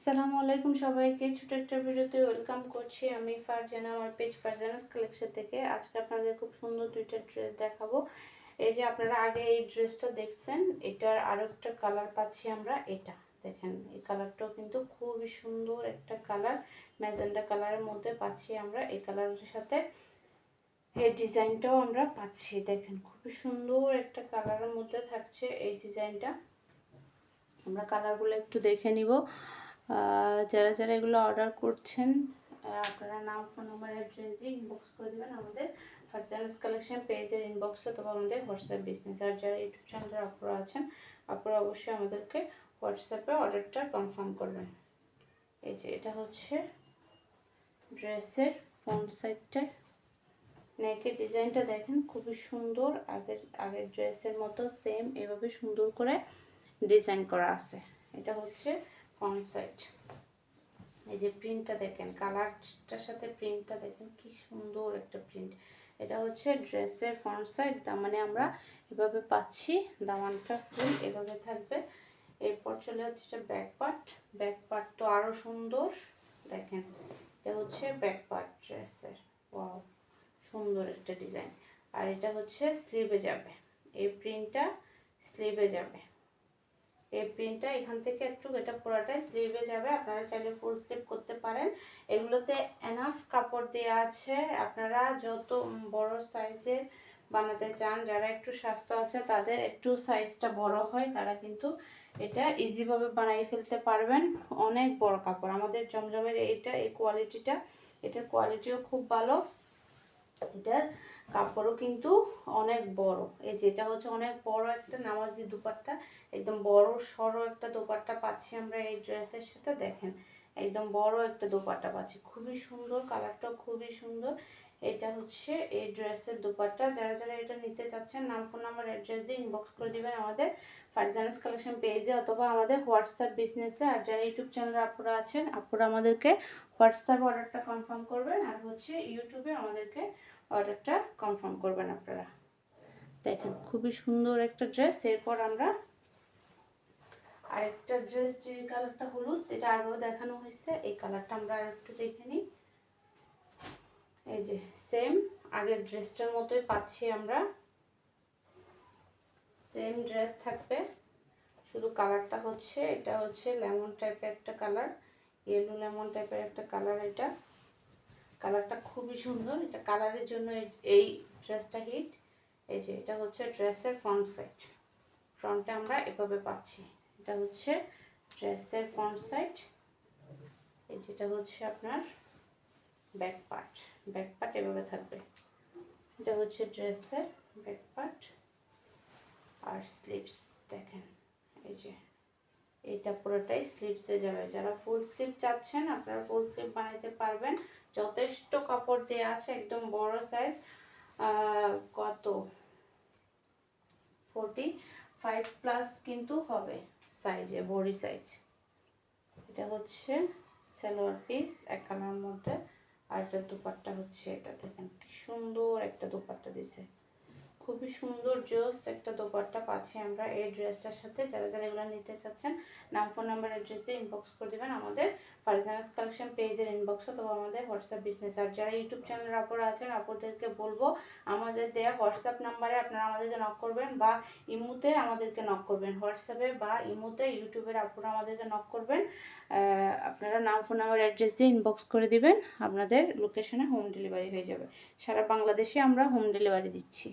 আসসালামু আলাইকুম সবাইকে, ছোট একটা ভিডিওতে ওয়েলকাম করছি। আমি ফারজানা, আমার পেজ ফারজানাস কালেকশন থেকে। আজকে আপনাদের খুব সুন্দর দুইটা ড্রেস দেখাবো। এই যে আপনারা আগে এই ড্রেসটা দেখছেন, এটার আরো একটা কালার পাচ্ছি আমরা। এটা দেখেন, এই কালারটাও কিন্তু খুবই সুন্দর একটা কালার, ম্যাজেন্ডা কালারের মধ্যে পাচ্ছি আমরা। এই কালারের সাথে এই ডিজাইনটাও আমরা পাচ্ছি। দেখেন খুবই সুন্দর একটা কালারের মধ্যে থাকছে এই ডিজাইনটা। আমরা কালারগুলো একটু দেখে নিব। যারা যারা এগুলো অর্ডার করছেন, আপনারা নাম, ফোন নাম্বার, অ্যাড্রেস দিয়ে ইনবক্স করে দেবেন আমাদের ফারজানাস কালেকশন পেজের ইনবক্সে অথবা আমাদের হোয়াটসঅ্যাপ বিজনেস। আর যারা ইউটিউব চ্যানেলের আপনারা আছেন, আপনারা অবশ্যই আমাদেরকে হোয়াটসঅ্যাপে অর্ডারটা কনফার্ম করবেন। এই যে এটা হচ্ছে ড্রেসের ফ্রন্ট সাইডটা, নেকের ডিজাইনটা দেখেন খুবই সুন্দর। আগের ড্রেসের মতো সেম এভাবে সুন্দর করে ডিজাইন করা আছে। এটা হচ্ছে ফ্রন্ট সাইড। এই যে প্রিন্টটা দেখেন, কালারটার সাথে প্রিন্টটা দেখেন কি সুন্দর একটা প্রিন্ট। এটা হচ্ছে ড্রেসের ফ্রন্ট সাইড। দামানে আমরা এভাবে পাচ্ছি, দামানটা ফুল এভাবে থাকবে। এরপর চলে হচ্ছে এটা ব্যাক পার্ট। ব্যাক পার্ট তো আরো সুন্দর দেখেন। এটা হচ্ছে ব্যাক পার্ট ড্রেসের। ওয়াও, সুন্দর একটা ডিজাইন। আর এটা হচ্ছে স্লিভে যাবে, এই প্রিন্টটা স্লিভে যাবে। এই প্রিন্টটা এখান থেকে একটু, এটা পুরোটাই স্লিভে যাবে। আপনারা চাইলে ফুল স্লিভ করতে পারেন। এগুলোতে এনাফ কাপড় দেওয়া আছে। আপনারা যত বড় সাইজের বানাতে চান, যারা একটু স্বাস্থ্য আছে তাদের একটু সাইজটা বড় হয়, তারা কিন্তু এটা ইজিভাবে বানিয়ে ফেলতে পারবেন। অনেক বড় কাপড় আমাদের জমজমের এইটা, এই কোয়ালিটিটা, এটার কোয়ালিটিও খুব ভালো। এটার কাপড়ও কিন্তু অনেক বড়। এই যেটা হচ্ছে অনেক বড় একটা নামাজি দুপাট্টা, একদম বড় সরো একটা দোপাট্টা পাচ্ছি আমরা এই ড্রেসের সাথে। দেখেন একদম বড় একটা দোপাট্টা পাচ্ছি, খুবই সুন্দর, কালারটাও খুবই সুন্দর। এটা হচ্ছে এই ড্রেসের দোপাট্টা। যারা যারা এটা নিতে চাচ্ছেন, নাম, ফোন নাম্বার, অ্যাড্রেস দিয়ে ইনবক্স করে দিবেন আমাদের ফারজানাস কালেকশন পেজে অথবা আমাদের হোয়াটসঅ্যাপ বিজনেসে। আর যারা ইউটিউব চ্যানেলে আপনারা আছেন, আপনারা আমাদেরকে হোয়াটসঅ্যাপে অর্ডারটা কনফার্ম করবেন। আর হচ্ছে ইউটিউবে আমাদেরকে অর্ডারটা কনফার্ম করবেন আপনারা। দেখেন খুবই সুন্দর একটা ড্রেস। এরপর আমরা আরেকটা ড্রেস, যে কালারটা হলুদ, এটা আগেও দেখানো হয়েছে। এই কালারটা আমরা আর একটু দেখে নিই। এই যে সেম আগের ড্রেসটার মতোই পাচ্ছি আমরা, সেম ড্রেস থাকবে, শুধু কালারটা হচ্ছে, এটা হচ্ছে লেমন টাইপের একটা কালার, ইয়েলো লেমন টাইপের একটা কালার। এটা কালারটা খুবই সুন্দর। এটা কালারের জন্য এই ড্রেসটা হিট। এই যে এটা হচ্ছে ড্রেসের ফ্রন্ট সাইড। ফ্রন্টে আমরা এভাবে পাচ্ছি। এটা হচ্ছে ড্রেসের ফ্রন্ট সাইড। এই যেটা হচ্ছে আপনার ব্যাক পার্ট। ব্যাক পার্ট এভাবে থাকবে। এটা হচ্ছে ড্রেসের ব্যাক পার্ট। আর স্লিভস দেখেন, এই যে এইটা পুরোটাই স্লিভসে যাবে। যারা ফুল স্লিভ চাচ্ছেন, আপনারা ফুল স্লিভ বানাইতে পারবেন। যথেষ্ট কাপড় দেওয়া আছে, একদম বড় সাইজ। কত 45+ কিন্তু হবে সাইজে, বডি সাইজ। এটা হচ্ছে সালোয়ার পিস এক কালারের মধ্যে। আর এটা দুপাট্টা হচ্ছে, এটা দেখেন কি সুন্দর একটা দুপাট্টা দিছে, খুবই সুন্দর জোস একটা দোপাট্টা পাচ্ছি আমরা এই ড্রেসটার সাথে। যারা যারা এগুলো নিতে চাচ্ছেন, নাম, ফোন নাম্বার, অ্যাড্রেস দিয়ে ইনবক্স করে দেবেন আমাদের ফারজানাস কালেকশন পেজের ইনবক্স অথবা আমাদের হোয়াটসঅ্যাপ বিজনেস। আর যারা ইউটিউব চ্যানেলের আপুরা আছেন, আপুদেরকে বলবো আমাদের দেয়া হোয়াটসঅ্যাপ নাম্বারে আপনারা আমাদেরকে নক করবেন, বা ইমুতে আমাদেরকে নক করবেন। হোয়াটসঅ্যাপে বা ইমুতে ইউটিউবের আপুরা আমাদেরকে নক করবেন। আপনারা নাম, ফোন নাম্বার, অ্যাড্রেস দিয়ে ইনবক্স করে দিবেন, আপনাদের লোকেশনে হোম ডেলিভারি হয়ে যাবে। সারা বাংলাদেশে আমরা হোম ডেলিভারি দিচ্ছি।